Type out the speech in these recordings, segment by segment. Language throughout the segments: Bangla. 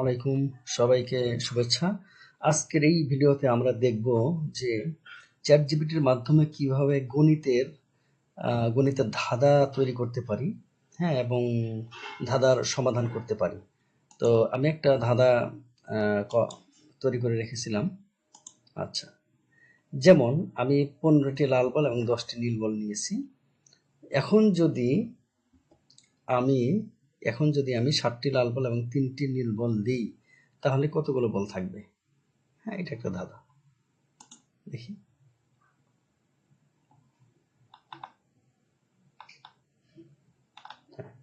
আলাইকুম, সবাইকে শুভেচ্ছা। আজকের এই ভিডিওতে আমরা দেখব যে চ্যাটজিপিটির মাধ্যমে কিভাবে গণিতের ধাঁধা তৈরি করতে পারি, হ্যাঁ, এবং ধাঁধার সমাধান করতে পারি। তো আমি একটা ধাঁধা তৈরি করে রেখেছিলাম। আচ্ছা, যেমন আমি 15টি লাল বল এবং 10টি নীল বল নিয়েছি। এখন যদি আমি 7টি লাল বল এবং 3টি নীল বল দিই, তাহলে কতগুলো বল থাকবে? হ্যাঁ, এটা একটা ধাঁধা। দেখি,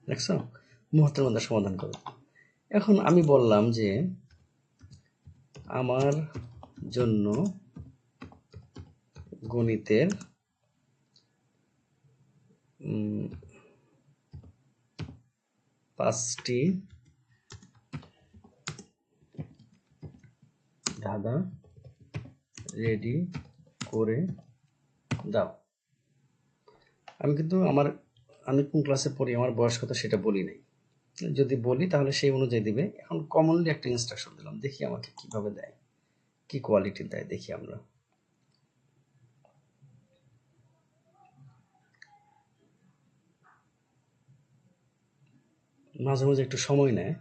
দেখছো, মুহূর্তের মধ্যে সমাধান করো। এখন আমি বললাম যে আমার জন্য গণিতের 5টি ধাঁধা রেডি করে দাও। আমি কোন ক্লাসে পড়ি, আমার বয়স কত সেটা বলি নাই। যদি বলি তাহলে সেই অনুযায়ী দিবে। এখন কমনলি একটা ইনস্ট্রাকশন দিলাম, দেখি আমাকে কিভাবে দেয়, কি কোয়ালিটি দেয় দেখি আমরা। মাঝে মাঝে একটু সময় নেয়।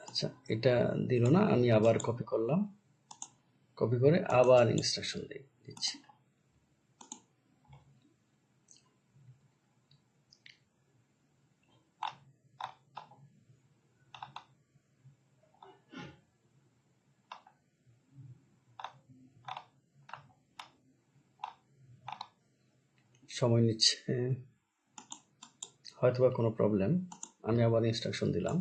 আচ্ছা, এটা দিল না, আমি আবার কপি করলাম, কপি করে আবার ইনস্ট্রাকশন দিচ্ছি। সময় নিচ্ছে, হয়তোবা কোনো প্রবলেম। আমি আবার ইনস্ট্রাকশন দিলাম,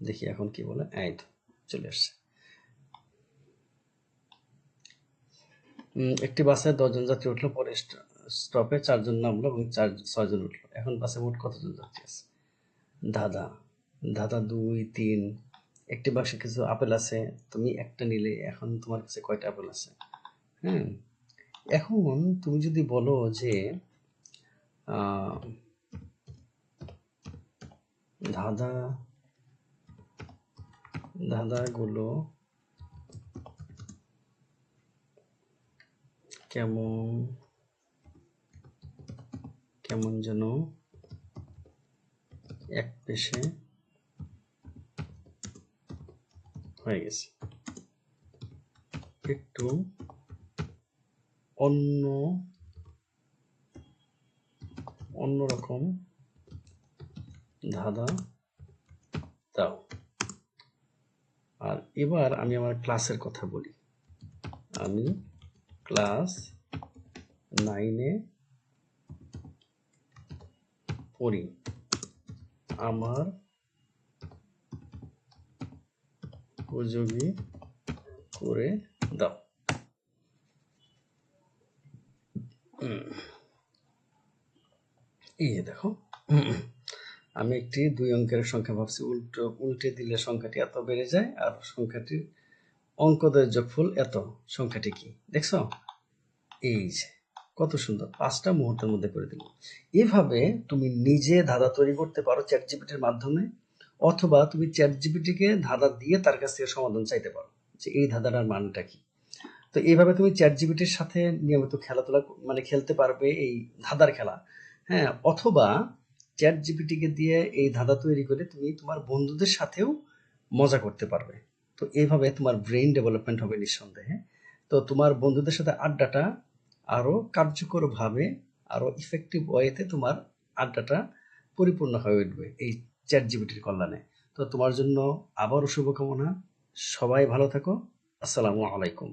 দেখি এখন কি বলে। এই তো চলে আসছে। একটি বাসে 10 জন যাত্রী উঠলো, পরে স্টপে 4 জন নামলো এবং 6 জন উঠলো। এখন বাসে মোট কতজন যাত্রী আছে? ধাঁধা ধাঁধা 2, 3। একটি বাক্সে কিছু আপেল আছে, তুমি একটা নিলে, এখন তোমার কাছে কয়টা আপেল আছে? হ্যাঁ, এখন তুমি যদি বলো যে ধাঁধাগুলো কেমন যেন এক পেশে হয়ে গেছে, একটু অন্যরকম ধাঁধা দাও। আর এবার আমি আমার ক্লাসের কথা বলি। আমি ক্লাস 9-এ পড়ি, আমার উপযোগী করে দাও। এই যে দেখো, আমি একটি 2 অঙ্কের সংখ্যা ভাবছি, উল্টে দিলে সংখ্যাটি এত বেড়ে যায়, আর সংখ্যাটির অঙ্কদের যোগফল এত। সংখ্যাটি কি দেখছো? এই যে কত সুন্দর, 5টা মুহূর্তের মধ্যে করে দিল। এভাবে তুমি নিজে ধাঁধা তৈরি করতে পারো চ্যাটজিপিটির মাধ্যমে, অথবা তুমি চ্যাটজিপিটিকে ধাঁধা দিয়ে তার কাছ থেকে সমাধান চাইতে পারো যে এই ধাঁধাটার মানটা কি। তো এইভাবে তুমি চ্যাটজিপিটির সাথে নিয়মিত খেলাধুলা খেলতে পারবে এই ধাঁধার খেলা। হ্যাঁ, অথবা চ্যাটজিপিটিকে দিয়ে এই ধাঁধা তৈরি করে তুমি তোমার বন্ধুদের সাথেও মজা করতে পারবে। তো এইভাবে তোমার ব্রেইন ডেভেলপমেন্ট হবে নিঃসন্দেহে। তো তোমার বন্ধুদের সাথে আড্ডাটা আরো কার্যকরভাবে, আরো ইফেক্টিভ ওয়েতে তোমার আড্ডাটা পরিপূর্ণ হয়ে উঠবে এই চ্যাটজিপিটির কল্যাণে। তো তোমার জন্য আবারও শুভকামনা। সবাই ভালো থাকো। আসসালামু আলাইকুম।